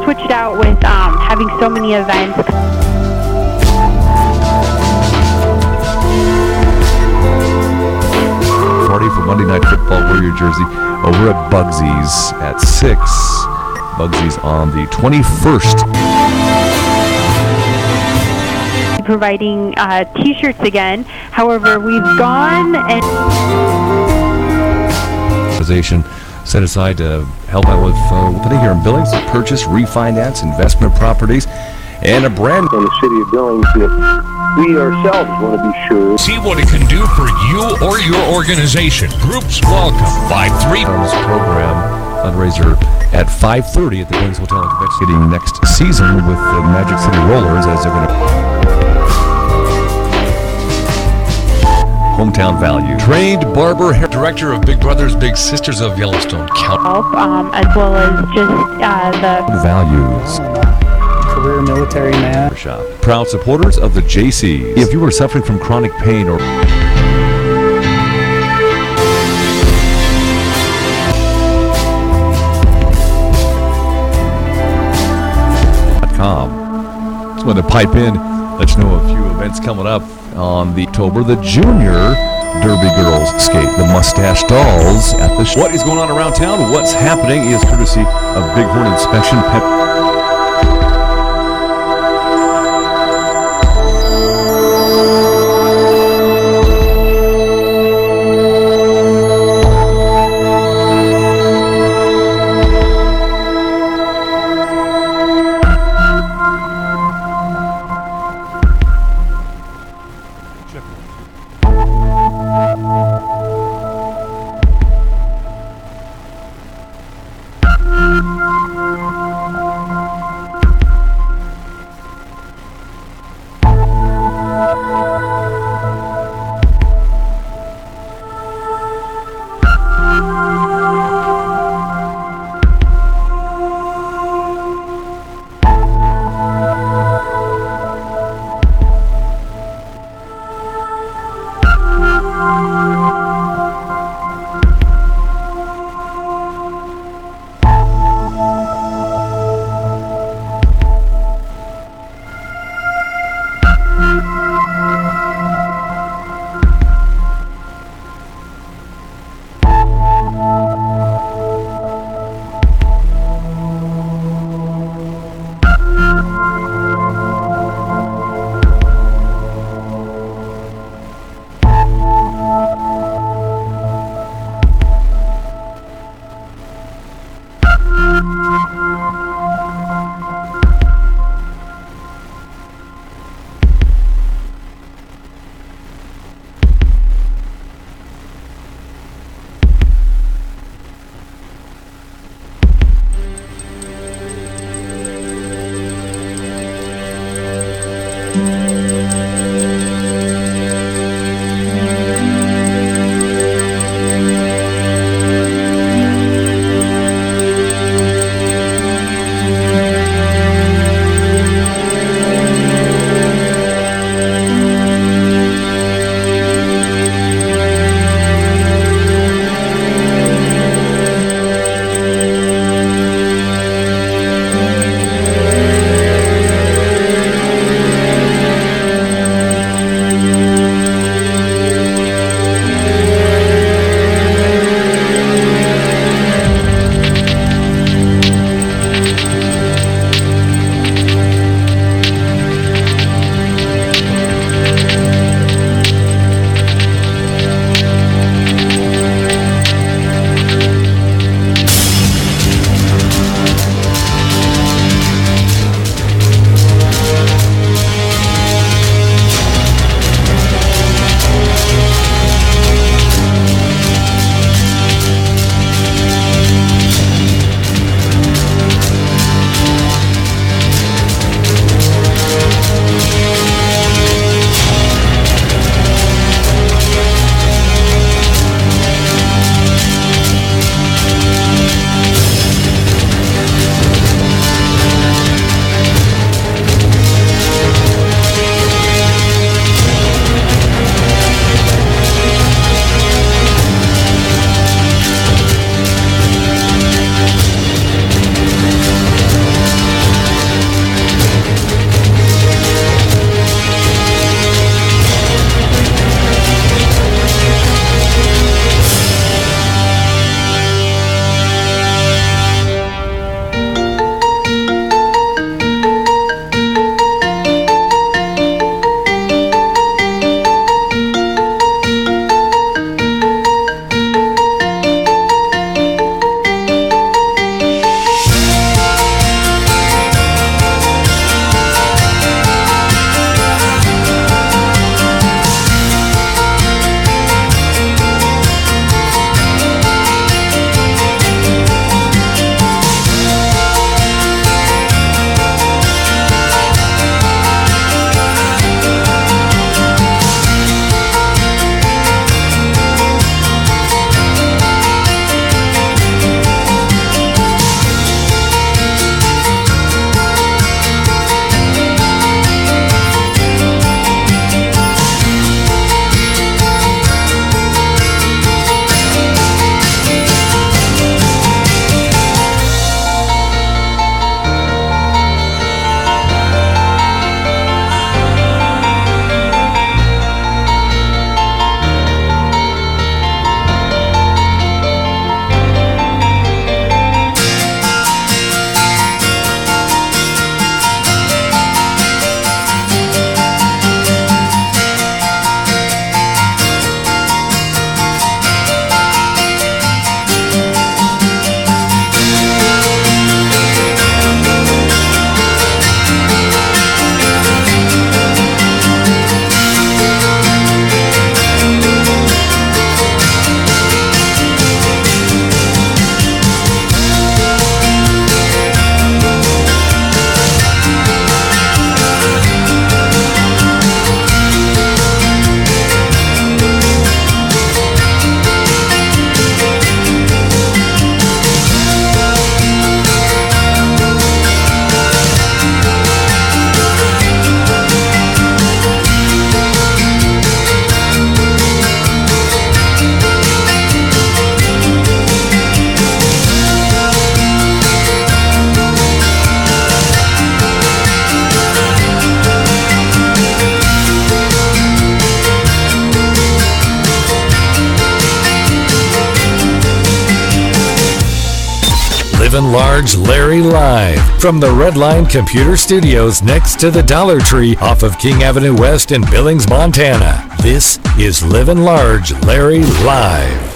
switch it out with having so many events. Party for Monday Night Football, wear your jersey over at Bugsy's at 6. Bugsy's on the 21st. Providing t-shirts again. However, we've gone and organization set aside to help out with today here in Billings, purchase, refinance, investment properties, and a brand in the city of Billings that we ourselves want to be sure. See what it can do for you or your organization. Groups welcome. 5-3 program fundraiser at 5:30 at the Billings Hotel and Convention. Getting next season with the Magic City Rollers as they're going to hometown value. Trained barber, director of Big Brothers Big Sisters of Yellowstone County. help, as well as just the values. Career military man. Shop. Proud supporters of the JCs. If you are suffering from chronic pain or .com. Just want to pipe in, let you know a few events coming up on the October. The Junior Derby Girls Skate, the Mustache Dolls at the What is going on around town? What's happening is courtesy of Bighorn Inspection Pet. Livin Large Larry live from the Red Line Computer Studios next to the Dollar Tree off of King Avenue West in Billings, Montana. This is Livin Large Larry live.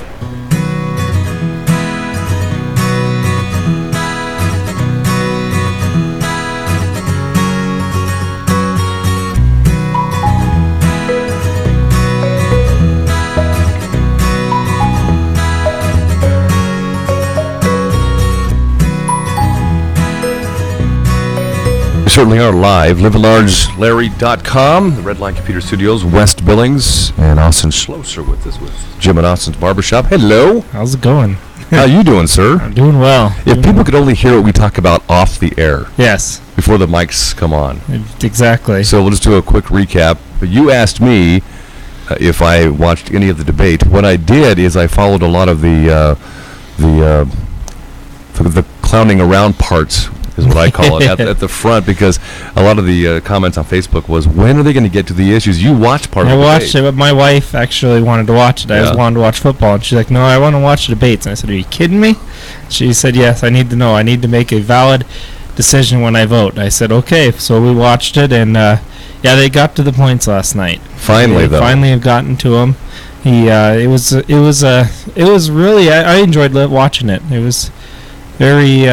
We certainly are live. LiveAlargeLarry.com, the Red Line Computer Studios, West Billings, and Austin Schlosser with us with Jim and Austin's Barbershop. Hello. How's it going? How you doing, sir? I'm doing well. If people could only hear what we talk about off the air. Yes. Before the mics come on. Exactly. So we'll just do a quick recap. You asked me if I watched any of the debate. What I did is I followed a lot of the clowning around parts, is what I call it, at the front, because a lot of the comments on Facebook was, when are they going to get to the issues? You watched part of the debate. I watched it, but my wife actually wanted to watch it. I just wanted to watch football, and she's like, no, I want to watch the debates. And I said, are you kidding me? She said, yes, I need to know. I need to make a valid decision when I vote. I said, okay. So we watched it, and they got to the points last night. Finally, though. Finally have gotten to him. It was really, I enjoyed watching it. It was very,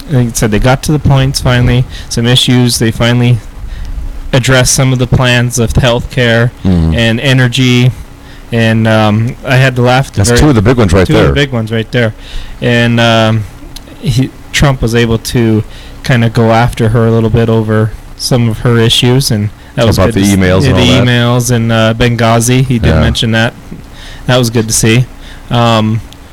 like I said, they got to the points finally, some issues. They finally addressed some of the plans of healthcare and energy. And I had to laugh. That's two of the big ones right there. Two of the big ones right there. And Trump was able to kind of go after her a little bit over some of her issues. And that was about good. The emails and all that. The emails and Benghazi. He did mention that. That was good to see.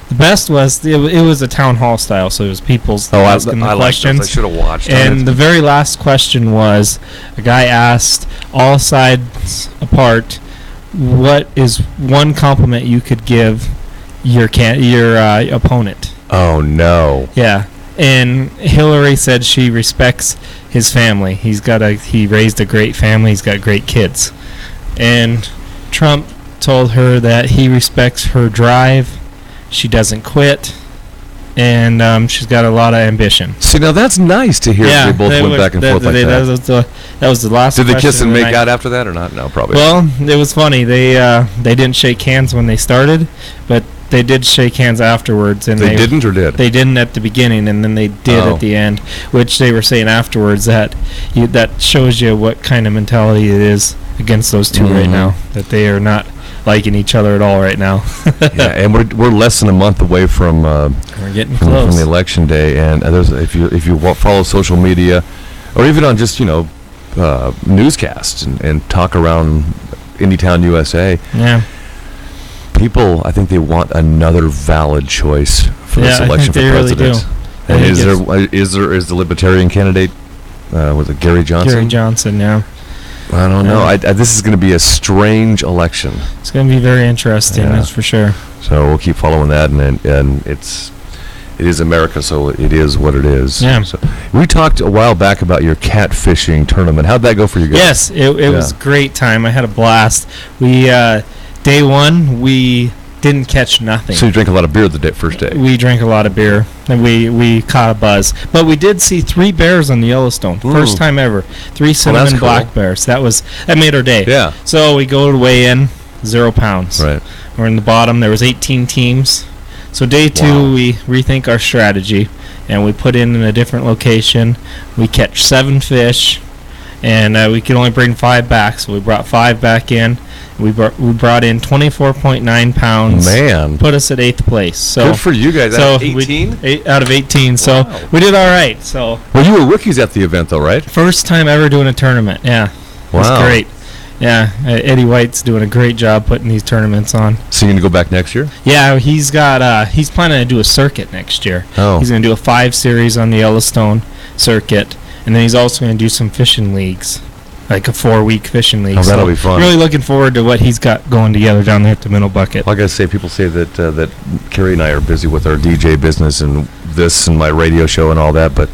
The best was it was a town hall style, so it was people's asking the questions. I should have watched. And the very last question was, a guy asked, all sides apart, what is one compliment you could give your opponent? Oh no. Yeah, and Hillary said she respects his family. He raised a great family. He's got great kids, and Trump told her that he respects her drive. She doesn't quit, and she's got a lot of ambition. See, now that's nice to hear. They both went back and forth like that. That was the last. Did they kiss and make out after that or not? No, probably. Well, it was funny. They didn't shake hands when they started, but they did shake hands afterwards. And they didn't or did? They didn't at the beginning, and then they did at the end, which they were saying afterwards that shows you what kind of mentality it is against those two right now, that they are not liking each other at all right now. Yeah, and we're less than a month away from we're getting close from the election day, and if you follow social media, or even on just newscasts and talk around Indietown, USA. Yeah. People, I think they want another valid choice for this election for president. Really and is the Libertarian candidate? Was it Gary Johnson? Gary Johnson, yeah. I don't know. This is going to be a strange election. It's going to be very interesting, that's for sure. So we'll keep following that, and it is America, so it is what it is. Yeah. So we talked a while back about your catfishing tournament. How'd that go for you guys? Yes, it was a great time. I had a blast. We day one we didn't catch nothing. So you drank a lot of beer the first day. We drank a lot of beer, and we caught a buzz. But we did see 3 bears on the Yellowstone. First time ever. 3 cinnamon black bears. That made our day. Yeah. So we go to weigh in, 0 pounds. Right. We're in the bottom. There was 18 teams. So day 2, we rethink our strategy, and we put in a different location. We catch 7 fish, and we could only bring 5 back. So we brought 5 back in. We brought in 24.9 pounds. Man. Put us at 8th place. So good for you guys. Out of 18? 8 out of 18. So we did all right. So. Well, you were rookies at the event, though, right? First time ever doing a tournament. Yeah. Wow. It was great. Yeah. Eddie White's doing a great job putting these tournaments on. So you're going to go back next year? Yeah. He's planning to do a circuit next year. Oh. He's going to do a 5 series on the Yellowstone circuit, and then he's also going to do some fishing leagues. Like a 4-week fishing league. Oh, that'll be fun. Really looking forward to what he's got going together down there at the Middle Bucket. Like I say, people say that Carrie and I are busy with our DJ business and this and my radio show and all that, but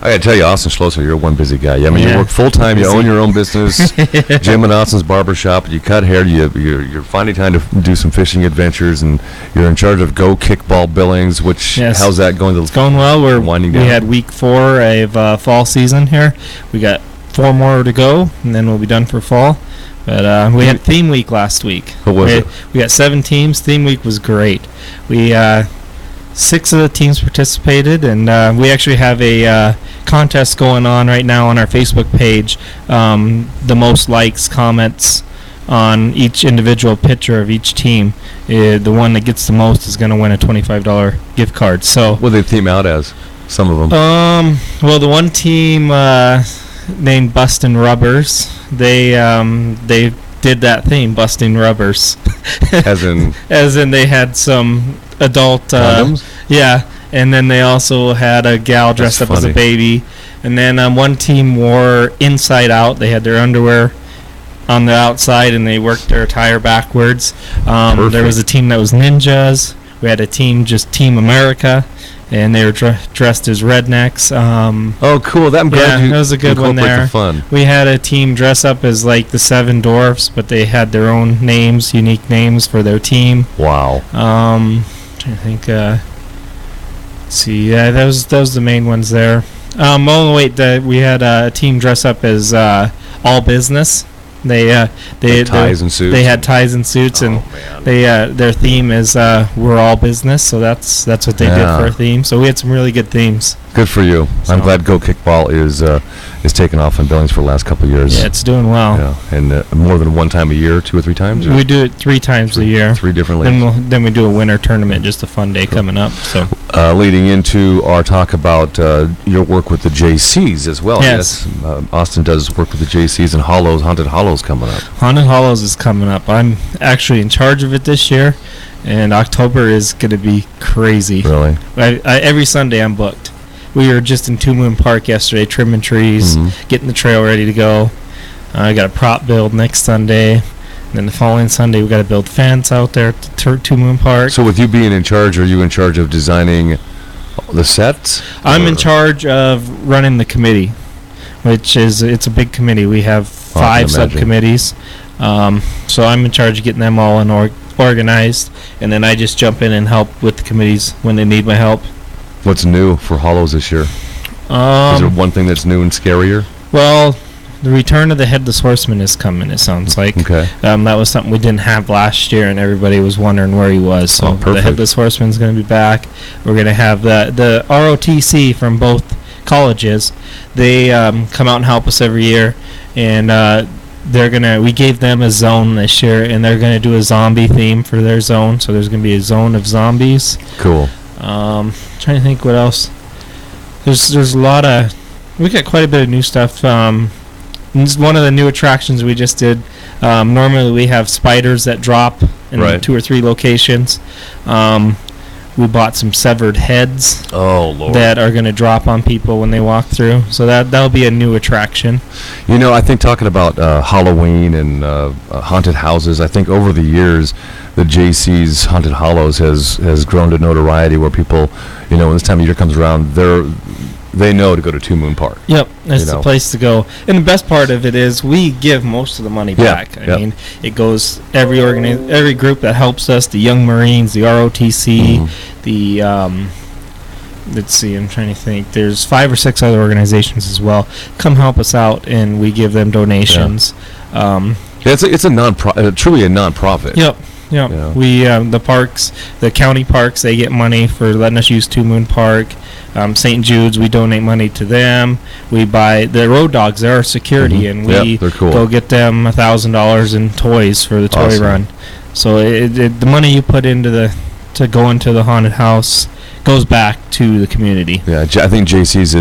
I gotta tell you, Austin Schlosser, you're one busy guy. I mean, you Yeah. work full time. You Busy. own your own business, Jim and Austin's barbershop. You cut hair. You're finding time to do some fishing adventures, and you're in charge of Go Kickball Billings. Which Yes. how's that going? It's going well. We're winding We down. had week 4 of fall season here. We got 4 more to go, and then we'll be done for fall. But we had theme week last week. What was it? We got 7 teams. Theme week was great. We 6 of the teams participated, and we actually have a contest going on right now on our Facebook page. The most likes, comments on each individual picture of each team. The one that gets the most is going to win a $25 gift card. So, What do they theme out as? Some of them. well, the one team named Bustin' Rubbers, they did that theme, Busting Rubbers. As in As in they had some adult condoms? yeah, and then they also had a gal dressed That's up as funny. a baby, and then one team wore inside out. They had their underwear on the outside, and they worked their attire backwards. There was a team that was ninjas. We had a team just Team America, and they were dressed as rednecks. Oh, cool. I'm glad Yeah, you that was a good one incorporate there. the fun. We had a team dress up as like the 7 dwarfs, but they had their own names, unique names for their team. Wow. Trying to think. Let's see, yeah, those the main ones there. Oh wait, we had a team dress up as all business. They Like ties and suits? They had ties and suits, Oh, and man. they their theme is we're all business. So that's what they did Yeah. for a theme. So we had some really good themes. Good for you. I'm So- glad Go Kickball is taking off in Billings for the last couple of years. Yeah, it's doing well. Yeah, and more than one time a year, 2 or 3 times? Or We do it 3 times a year. 3 different Then leagues. then we do a winter tournament, just a fun day coming up. So Leading into our talk about your work with the JCs as well. Yes. Austin does work with the JCs and Haunted Hollows coming up. Haunted Hollows is coming up. I'm actually in charge of it this year, and October is going to be crazy. Really? Every Sunday I'm booked. We were just in Two Moon Park yesterday, trimming trees, Mhm. getting the trail ready to go. I got a prop build next Sunday. And then the following Sunday, we got to build fence out there at Two Moon Park. So with you being in charge, are you in charge of designing the sets? I'm in Or- charge of running the committee, it's a big committee. We have Oh, I can 5 imagine. subcommittees. So I'm in charge of getting them all organized, and then I just jump in and help with the committees when they need my help. What's new for Hollows this year? Is there one thing that's new and scarier? Well, the return of the Headless Horseman is coming, it sounds like. Okay. That was something we didn't have last year, and everybody was wondering where he was. So Oh, the perfect. Headless Horseman's going to be back. We're going to have the ROTC from both colleges. They come out and help us every year, and we gave them a zone this year, and they're going to do a zombie theme for their zone. So there's going to be a zone of zombies. Cool. Trying to think what else. There's a lot of, we got quite a bit of new stuff. This is one of the new attractions we just did. Normally we have spiders that drop in Right. 2 or 3 locations. We bought some severed heads Oh, Lord. that are going to drop on people when they walk through. So that'll be a new attraction. You know, I think talking about Halloween and haunted houses, I think over the years, the JC's Haunted Hollows has grown to notoriety where people, you know, when this time of year comes around, they know to go to Two Moon Park. Yep, that's You know. the place to go. And the best part of it is we give most of the money Yeah, back. I yeah. mean, it goes every group that helps us, the Young Marines, the ROTC, Mhm. the let's see, I'm trying to think. There's 5 or 6 other organizations as well. Come help us out, and we give them donations. It's a truly a non-profit. Yep. Yep. Yeah. We the parks, the county parks, they get money for letting us use Two Moon Park. St. Jude's, we donate money to them. We buy the road dogs. They're our security, Mhm. and Yep, we they're cool. go get them $1,000 in toys for the toy Awesome. run. So the money you put into to go into the haunted house goes back to the community. Yeah, I think JC's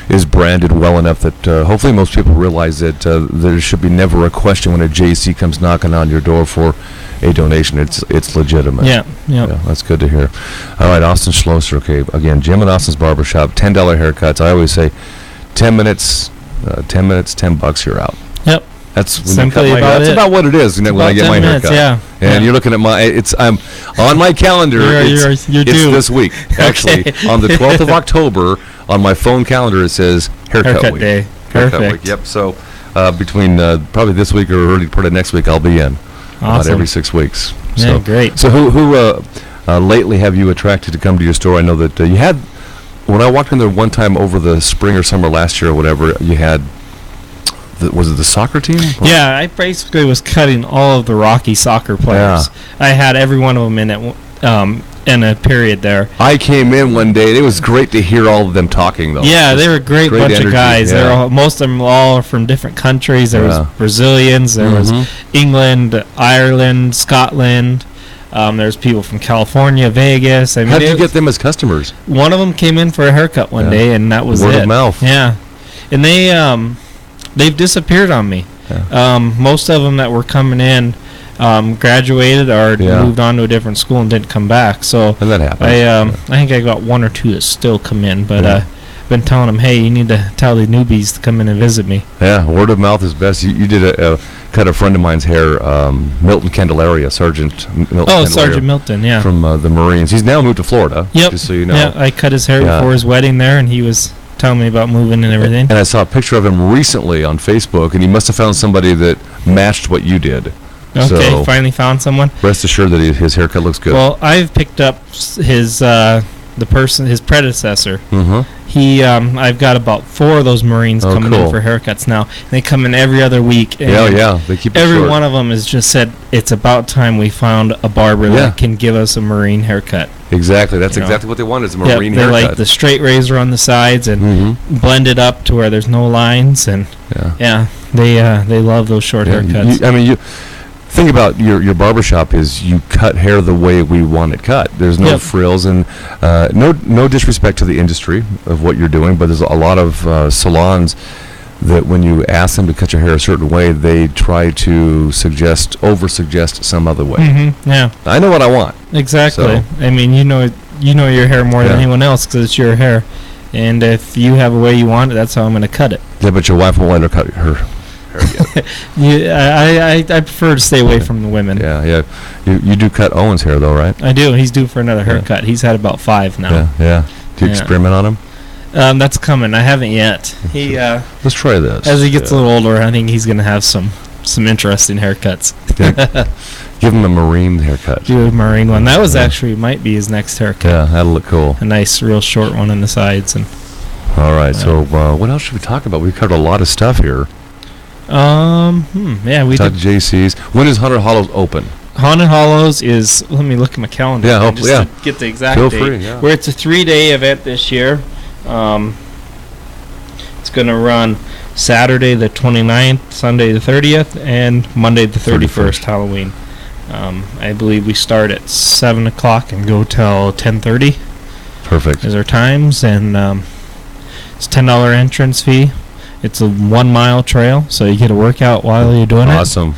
is branded well enough that hopefully most people realize that there should be never a question when a JC comes knocking on your door for a donation. It's legitimate. Yeah. Yeah, that's good to hear. All right, Austin Schlosser. Okay, again, Jim and Austin's Barbershop, $10 haircuts. I always say 10 minutes, $10, you're out. Yep. That's when Simply you cut my hair. about That's it. about what it is when I About get 10 my minutes, haircut. yeah. And Yeah. you're looking at I'm on my calendar. You're it's due. this week, actually. Okay. On the 12th of October, on my phone calendar it says haircut week. day. Haircut Perfect. week. Yep. So between probably this week or early part of next week, I'll be in about Awesome. every 6 weeks. Yeah, So great. So who lately have you attracted to come to your store? I know that you had, when I walked in there one time over the spring or summer last year or whatever, you had, was it the soccer team? Yeah, I basically was cutting all of the Rocky soccer players. I had every one of them in a period there. I came in one day. It was great to hear all of them talking, though. Yeah, Just they were a great bunch energy, of guys. yeah. They're all, most of them all are from different countries. There Yeah. was Brazilians, there was Mhm. England, Ireland, Scotland. There's people from California, Vegas. I mean, How did you get them as customers? one of them came in for a haircut one Yeah. day, and that was Word it. of mouth. Yeah, and they've disappeared on me. Yeah. Most of them that were coming in graduated or Yeah. moved on to a different school and didn't come back. So And that happens. I think I got one or two that still come in, but Yeah. I've been telling them, hey, you need to tell the newbies to come in and visit me. Yeah, word of mouth is best. You did cut a friend of mine's hair, Milton Candelaria, Sergeant Milton Oh, Candelaria Sergeant Milton, yeah. from the Marines. He's now moved to Florida, Yep. just so you know. Yeah, I cut his hair Yeah. before his wedding there, and he was telling me about moving and everything. And I saw a picture of him recently on Facebook, and he must have found somebody that matched what you did. Okay, So finally found someone. rest assured that his haircut looks good. Well, I've picked up his his predecessor. Mm-hmm. I've got about 4 of those Marines Oh, coming cool. in for haircuts now. They come in every other week. And Yeah, they keep it every short. one of them has just said it's about time we found a barber Yeah. that can give us a Marine haircut. Exactly, that's You know. exactly what they want is a Yep, Marine they haircut. like the straight razor on the sides and Mm-hmm. blend it up to where there's no lines, and Yeah. they love those short Yeah, haircuts. you think about your barbershop is you cut hair the way we want it cut. There's no Yep. frills, and no disrespect to the industry of what you're doing, but there's a lot of salons that when you ask them to cut your hair a certain way, they try to over-suggest some other way. Mm-hmm. Yeah, I know what I want. exactly. So- I mean, you know your hair more than Yeah. anyone else because it's your hair, and if you have a way you want it, that's how I'm going to cut it. Yeah, but your wife won't let her cut her hair yet. I prefer to stay away from the women. Yeah. You do cut Owen's hair, though, right? I do. He's due for another Yeah. haircut. He's had about 5 now. Yeah. Do you Yeah. experiment on him? That's coming. I haven't yet. He Let's try this. as he gets Yeah. a little older, I think he's going to have some interesting haircuts. Give him a Marine haircut. Do a Marine one. That was Yeah. actually might be his next haircut. Yeah, that'll look cool. A nice, real short one on the sides. And All right, so what else should we talk about? We covered a lot of stuff here. yeah, we Talked did. to JC's. When is Hunter Hollows open? Haunted Hollows is. Let me look at my calendar. Yeah, again hopefully, just yeah. to get the exact Feel date. free, yeah. Where it's a 3-day event this year. It's going to run Saturday the 29th, Sunday the 30th, and Monday the 31st, Halloween. I believe we start at 7 o'clock and go till 10:30 Perfect. is our times, and it's $10 entrance fee. It's a 1-mile trail, so you get a workout while you're doing Awesome.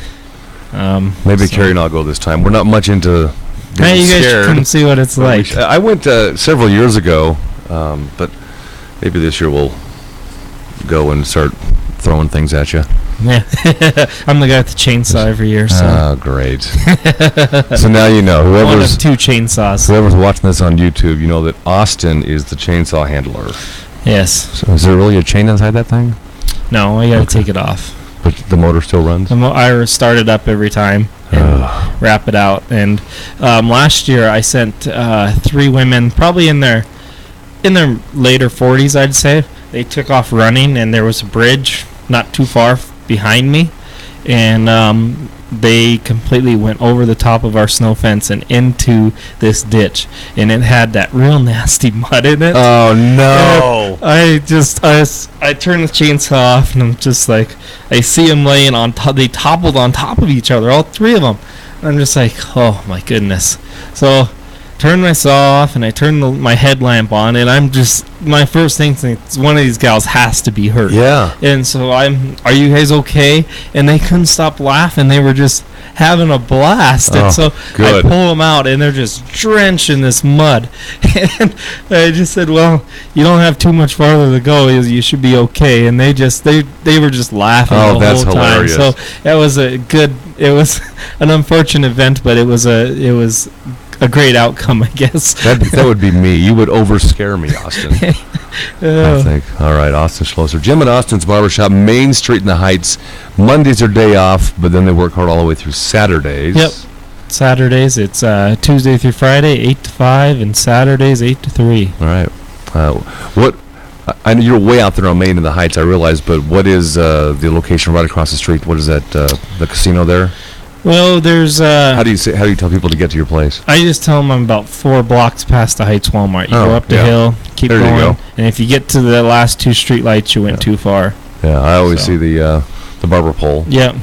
it. Maybe so- Carrie and I'll go this time. We're not much into Hey, getting you guys scared. should come see what it's but we like. sh- I went several years ago, but maybe this year we'll go and start throwing things at you. Yeah, I'm the guy with the chainsaw every year, so Oh, great. So now you know. one Whoever's of 2 chainsaws. Whoever's watching this on YouTube, you know that Austin is the chainsaw handler. Yes. So is there really a chain inside that thing? No, I gotta Okay. take it off. But the motor still runs? I start it up every time and wrap it out. And last year I sent 3 women, probably in their later 40s, I'd say. They took off running, and there was a bridge not too far behind me, and they completely went over the top of our snow fence and into this ditch, and it had that real nasty mud in it. Oh, no. I turned the chainsaw off, and I'm just like, I see them laying on top. They toppled on top of each other, all 3 of them. I'm just like, oh my goodness. So, turned my saw off, and I turned my headlamp on, and I'm just, my first thing is one of these gals has to be hurt. Yeah. And so are you guys okay? And they couldn't stop laughing. They were just having a blast. Oh, And so good. I pull them out, and they're just drenched in this mud. And I just said, well, you don't have too much farther to go. You should be okay. And they were just laughing Oh, the that's whole hilarious. time. So that was it was an unfortunate event, but it was a great outcome, I guess. That would be me. You would over-scare me, Austin. I think. All right, Austin Schlosser. Jim and Austin's Barbershop, Main Street in the Heights. Mondays are day off, but then they work hard all the way through Saturdays. Yep. Saturdays, it's Tuesday through Friday, 8 to 5, and Saturdays, 8 to 3. All right. I know you're way out there on Main in the Heights, I realize, but what is the location right across the street? What is that, the casino there? Well, there's... How do you tell people to get to your place? I just tell them I'm about 4 blocks past the Heights Walmart. You go up the hill, keep there going, you go. And if you get to the last 2 street lights, you went too far. Yeah, I always see the barber pole. Yeah.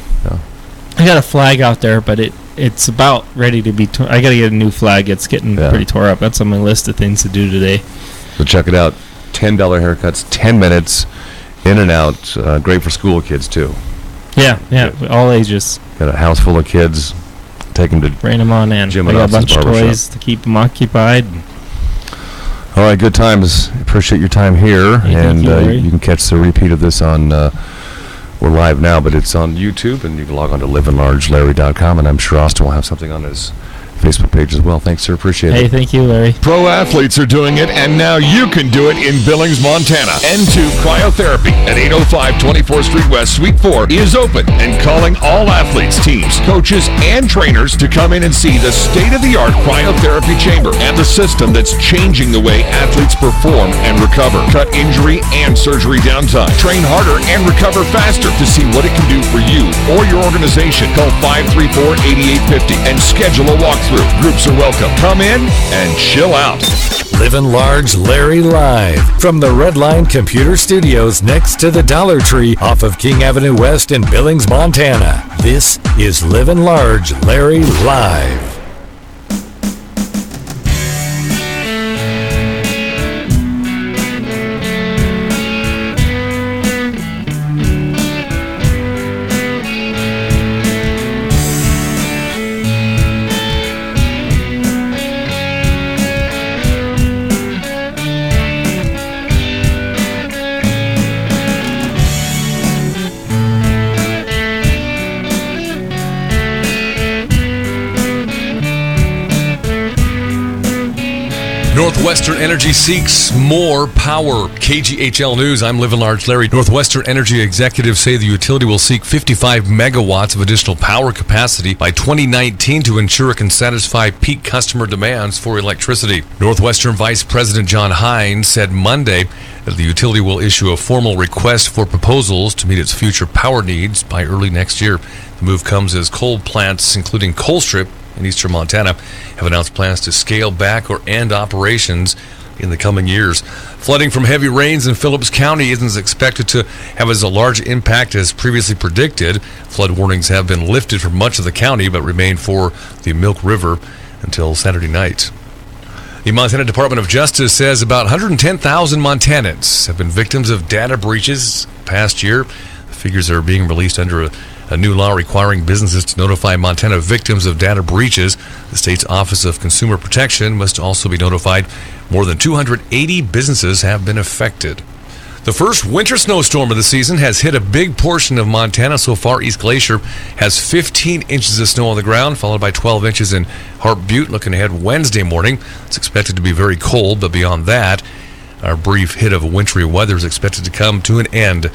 I got a flag out there, but it's about ready to be I got to get a new flag. It's getting pretty tore up. That's on my list of things to do today. So check it out. $10 haircuts, 10 minutes, in and out. Great for school kids, too. Yeah, all ages. Got a house full of kids. Take them to bring them on in. Jim I and got a Austin's bunch of Barbershop. toys to keep them occupied. All right, good times. Appreciate your time here. Thank you, Larry. You can catch the repeat of this on... we're live now, but it's on YouTube, and you can log on to livinlargelarry.com, and I'm sure Austin will have something on his Facebook page as well. Thanks, sir. Appreciate it. Hey, thank you, Larry. Pro athletes are doing it, and now you can do it in Billings, Montana. N2 Cryotherapy at 805 24th Street West, Suite 4 is open and calling all athletes, teams, coaches, and trainers to come in and see the state-of-the-art cryotherapy chamber and the system that's changing the way athletes perform and recover. Cut injury and surgery downtime. Train harder and recover faster. To see what it can do for you or your organization, call 534-8850 and schedule a walkthrough. Groups are welcome. Come in and chill out. Livin' Large Larry live from the Redline Computer Studios next to the Dollar Tree off of King Avenue West in Billings, Montana. This is Livin' Large Larry live. Northwestern Energy seeks more power. KGHL News, I'm Livin' Large Larry. Northwestern Energy executives say the utility will seek 55 megawatts of additional power capacity by 2019 to ensure it can satisfy peak customer demands for electricity. Northwestern Vice President John Hines said Monday that the utility will issue a formal request for proposals to meet its future power needs by early next year. The move comes as coal plants, including Colstrip in eastern Montana, have announced plans to scale back or end operations in the coming years. Flooding from heavy rains in Phillips County isn't expected to have as a large impact as previously predicted. Flood warnings have been lifted for much of the county, but remain for the Milk River until Saturday night. The Montana Department of Justice says about 110,000 Montanans have been victims of data breaches past year. The figures are being released under a new law requiring businesses to notify Montana victims of data breaches. The state's Office of Consumer Protection must also be notified. More than 280 businesses have been affected. The first winter snowstorm of the season has hit a big portion of Montana so far. East Glacier has 15 inches of snow on the ground, followed by 12 inches in Hart Butte. Looking ahead Wednesday morning, it's expected to be very cold, but beyond that, our brief hit of wintry weather is expected to come to an end.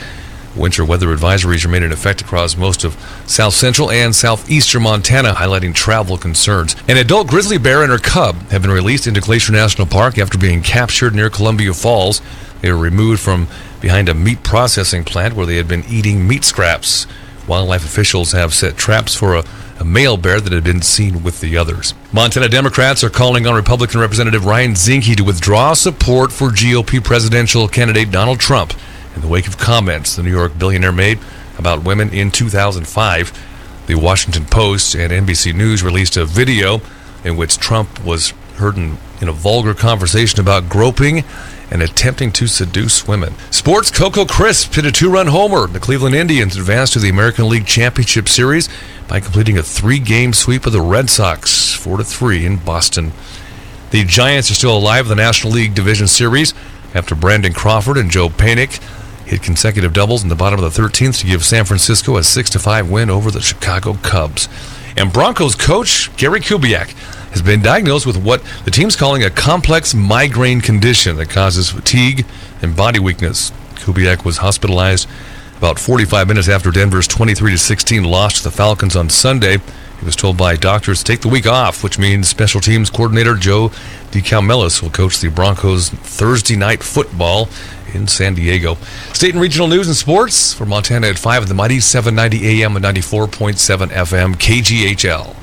Winter weather advisories remain in effect across most of south central and southeastern Montana, highlighting travel concerns. An adult grizzly bear and her cub have been released into Glacier National Park after being captured near Columbia Falls. They were removed from behind a meat processing plant where they had been eating meat scraps. Wildlife officials have set traps for a male bear that had been seen with the others. Montana Democrats are calling on Republican Representative Ryan Zinke to withdraw support for GOP presidential candidate Donald Trump in the wake of comments the New York billionaire made about women in 2005. The Washington Post and NBC News released a video in which Trump was heard in a vulgar conversation about groping and attempting to seduce women. Sports, Coco Crisp hit a 2-run homer. The Cleveland Indians advanced to the American League Championship Series by completing a 3-game sweep of the Red Sox, 4-3 in Boston. The Giants are still alive in the National League Division Series after Brandon Crawford and Joe Panik hit consecutive doubles in the bottom of the 13th to give San Francisco a 6-5 win over the Chicago Cubs. And Broncos coach Gary Kubiak has been diagnosed with what the team's calling a complex migraine condition that causes fatigue and body weakness. Kubiak was hospitalized about 45 minutes after Denver's 23-16 loss to the Falcons on Sunday. He was told by doctors to take the week off, which means special teams coordinator Joe DeCalmelis will coach the Broncos Thursday night football in San Diego. State and regional news and sports for Montana at 5 at the mighty 790 AM and 94.7 FM KGHL.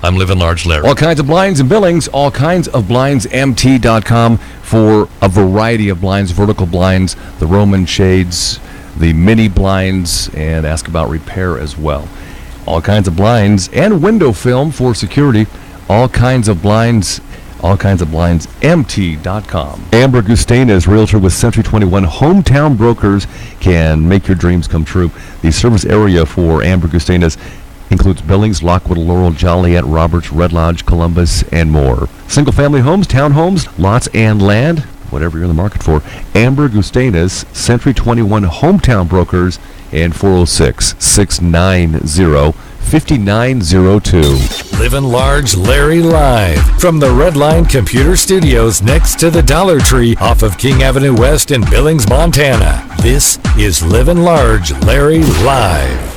I'm Livin Large Larry. All kinds of blinds and Billings, all kinds of blindsmt.com for a variety of blinds, vertical blinds, the Roman shades, the mini blinds, and ask about repair as well. All kinds of blinds and window film for security. All kinds of blinds mt.com. Amber Gustanas, realtor with Century 21 Hometown Brokers, can make your dreams come true. The service area for Amber Gustanas includes Billings, Lockwood, Laurel, Joliet, Roberts, Red Lodge, Columbus, and more. Single-family homes, townhomes, lots, and land, whatever you're in the market for. Amber Gustanas, Century 21 Hometown Brokers, and 406-690-5902. Livin Large Larry live from the Redline Computer Studios next to the Dollar Tree off of King Avenue West in Billings, Montana. This is Livin Large Larry live.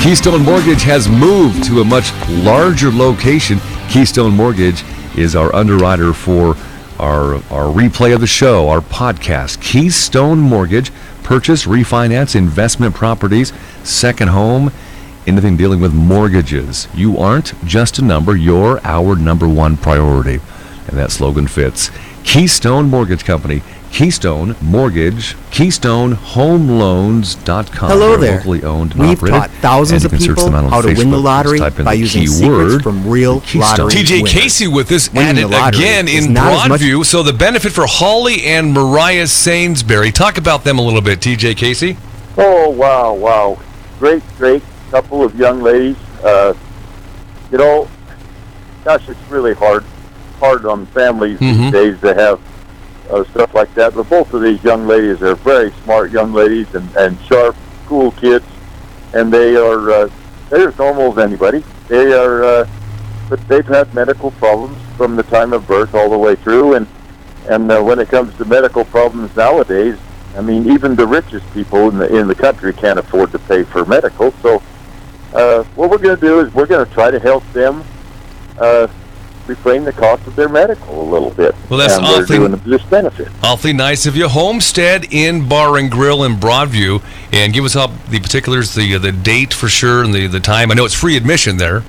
Keystone Mortgage has moved to a much larger location. Keystone Mortgage is our underwriter for our replay of the show, our podcast. Keystone Mortgage, purchase, refinance, investment properties, second home, anything dealing with mortgages. You aren't just a number, you're our number one priority. And that slogan fits. Keystone Mortgage Company. Keystone Mortgage, KeystoneHomeLoans.com. Hello there. Locally owned and We've operated. taught thousands of people how to win the lottery by using secrets from real lottery TJ winners. Casey with us Winning at it the lottery again is in not as much- Broadview. So the benefit for Holly and Mariah Sainsbury. Talk about them a little bit, TJ Casey. Oh, wow. Great couple of young ladies. Gosh, it's really hard on families these days to have stuff like that. But both of these young ladies are very smart young ladies and sharp, cool kids. And they are they're as normal as anybody. They are, but they've had medical problems from the time of birth all the way through. And when it comes to medical problems nowadays, I mean, even the richest people in the country can't afford to pay for medical. So what we're going to do is we're going to try to help them refrain the cost of their medical a little bit. Well, that's and we're doing this benefit. Awfully nice of you. Homestead Inn Bar and Grill in Broadview. And give us up the particulars, the date for sure, and the time. I know it's free admission there.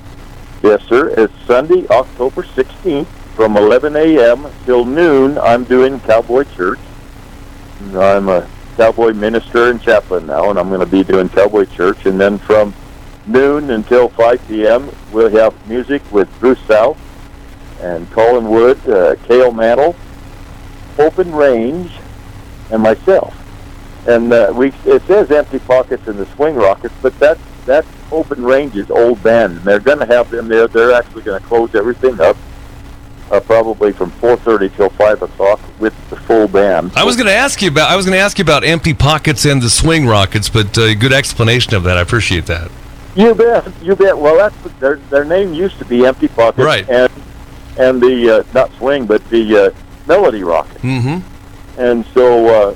Yes, sir. It's Sunday, October 16th from 11 a.m. till noon. I'm doing Cowboy Church. I'm a Cowboy minister and chaplain now, and I'm going to be doing Cowboy Church. And then from noon until 5 p.m., we'll have music with Bruce South and Colin Wood, Cale Mantle, Open Range, and myself. And it says Empty Pockets and the Swing Rockets, but that's Open Range's old band, and they're going to have them there. They're actually going to close everything up, probably from 4:30 till 5 o'clock with the full band. I was going to ask you about Empty Pockets and the Swing Rockets, but good explanation of that. I appreciate that. You bet. Well, that's their name used to be Empty Pockets, right? And the not Swing, but the Melody Rocket. Mm-hmm. And so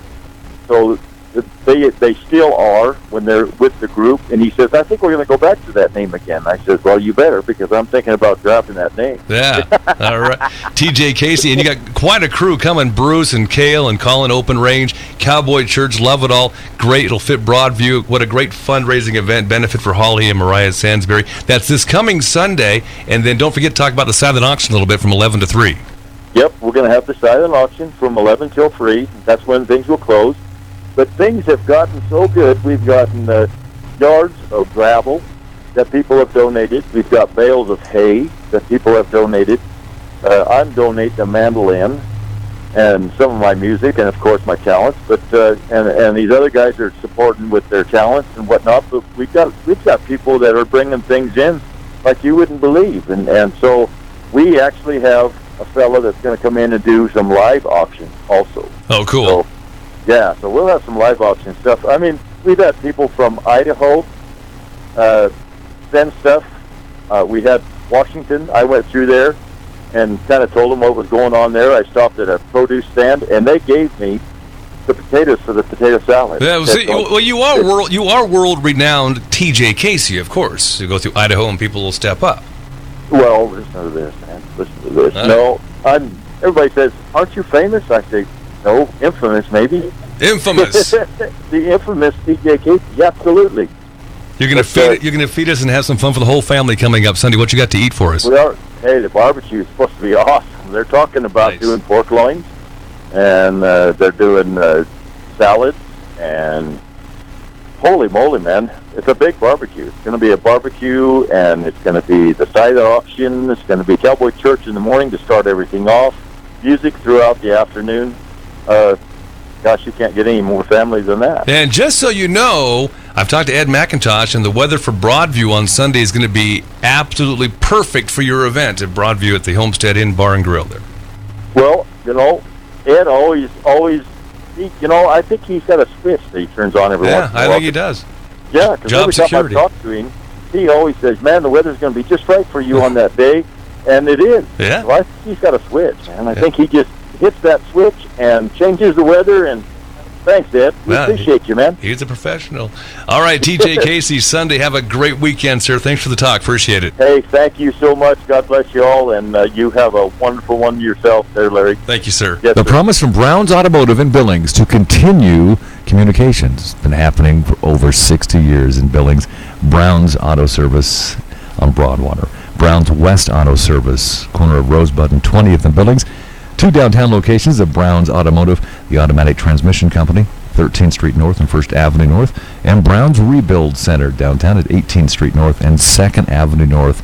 they still are when they're with the group. And he says, I think we're going to go back to that name again. I said, well, you better, because I'm thinking about dropping that name. Yeah. All right. TJ Casey, and you got quite a crew coming. Bruce and Cale and Colin, Open Range, Cowboy Church, love it all. Great. It'll fit Broadview. What a great fundraising event. Benefit for Holly and Mariah Sainsbury. That's this coming Sunday. And then don't forget to talk about the silent auction a little bit from 11 to 3. Yep. We're going to have the silent auction from 11 till 3. That's when things will close. But things have gotten so good. We've gotten yards of gravel that people have donated. We've got bales of hay that people have donated. I'm donating a mandolin and some of my music and, of course, my talents. But and these other guys are supporting with their talents and whatnot. But we've got people that are bringing things in like you wouldn't believe. And so we actually have a fella that's going to come in and do some live auctions also. Oh, cool. So, yeah, so we'll have some live auction stuff. I mean, we've had people from Idaho send stuff. We had Washington. I went through there and kind of told them what was going on there. I stopped at a produce stand, and they gave me the potatoes for the potato salad. Yeah, well, you are world renowned TJ Casey, of course. You go through Idaho, and people will step up. Well, listen to this, man. Listen to this. No, everybody says, "Aren't you famous?" I say, "No, infamous, maybe." Infamous. The infamous TJ Casey. Yeah, absolutely. You're gonna feed us and have some fun for the whole family coming up Sunday. What you got to eat for us? We are. Hey, the barbecue is supposed to be awesome. They're talking about doing pork loins, and they're doing salads, and holy moly, man. It's a big barbecue. It's going to be a barbecue, and it's going to be the side auction. It's going to be Cowboy Church in the morning to start everything off. Music throughout the afternoon. Gosh, you can't get any more family than that. And just so you know, I've talked to Ed McIntosh, and the weather for Broadview on Sunday is going to be absolutely perfect for your event at Broadview at the Homestead Inn Bar and Grill there. Well, Ed always, I think he's got a switch that he turns on every once in a while. I think he does. Yeah, because every time I talk to him, he always says, "Man, the weather's going to be just right for you on that day," and it is. Yeah. So I think he's got a switch, and I think he just hits that switch and changes the weather. And thanks, Ed. We appreciate you, man. He's a professional. All right, TJ Casey, Sunday. Have a great weekend, sir. Thanks for the talk. Appreciate it. Hey, thank you so much. God bless you all, and you have a wonderful one yourself there, Larry. Thank you, sir. Yes, the sir. promise from Brown's Automotive in Billings to continue communications. It's been happening for over 60 years in Billings. Brown's Auto Service on Broadwater. Brown's West Auto Service, corner of Rosebud and 20th in Billings. 2 downtown locations of Brown's Automotive, the Automatic Transmission Company, 13th Street North and 1st Avenue North, and Brown's Rebuild Center downtown at 18th Street North and 2nd Avenue North.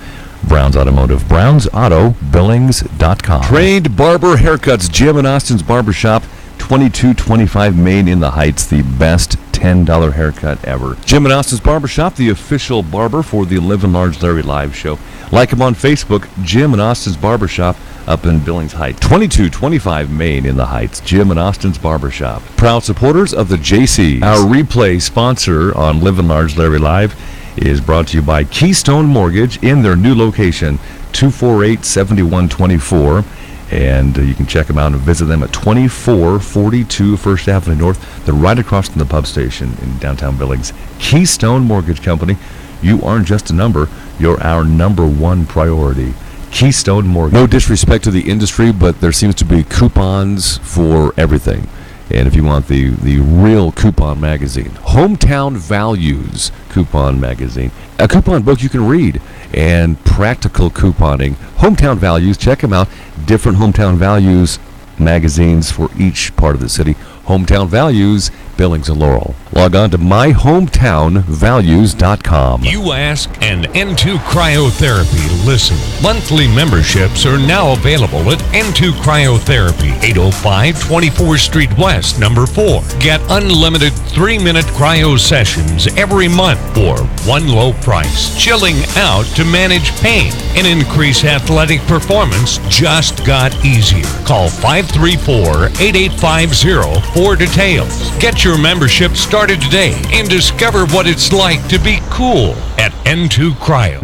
Brown's Automotive. Brown's Auto, Billings.com. Trained Barber Haircuts, Jim and Austin's Barbershop, 2225 Main in the Heights, the best $10 haircut ever. Jim and Austin's Barbershop, the official barber for the Livin Large Larry Live show. Like him on Facebook, Jim and Austin's Barbershop up in Billings Heights. 2225 Main in the Heights, Jim and Austin's Barbershop. Proud supporters of the JCs. Our replay sponsor on Livin Large Larry Live is brought to you by Keystone Mortgage in their new location, 248-7124. And you can check them out and visit them at 2442 1st Avenue North. They're right across from the pub station in downtown Billings. Keystone Mortgage Company. You aren't just a number. You're our number one priority. Keystone Mortgage. No disrespect to the industry, but there seems to be coupons for everything. And if you want the real coupon magazine, Hometown Values coupon magazine, a coupon book you can read, and practical couponing. Hometown Values, check them out. Different Hometown Values magazines for each part of the city. Hometown Values, Billings and Laurel. Log on to myhometownvalues.com. You ask, and N2 Cryotherapy listen. Monthly memberships are now available at N2 Cryotherapy, 805 24th Street West, number 4. Get unlimited 3-minute cryo sessions every month for one low price. Chilling out to manage pain and increase athletic performance just got easier. Call 534-8850 for details. Get your membership started today and discover what it's like to be cool at N2 Cryo.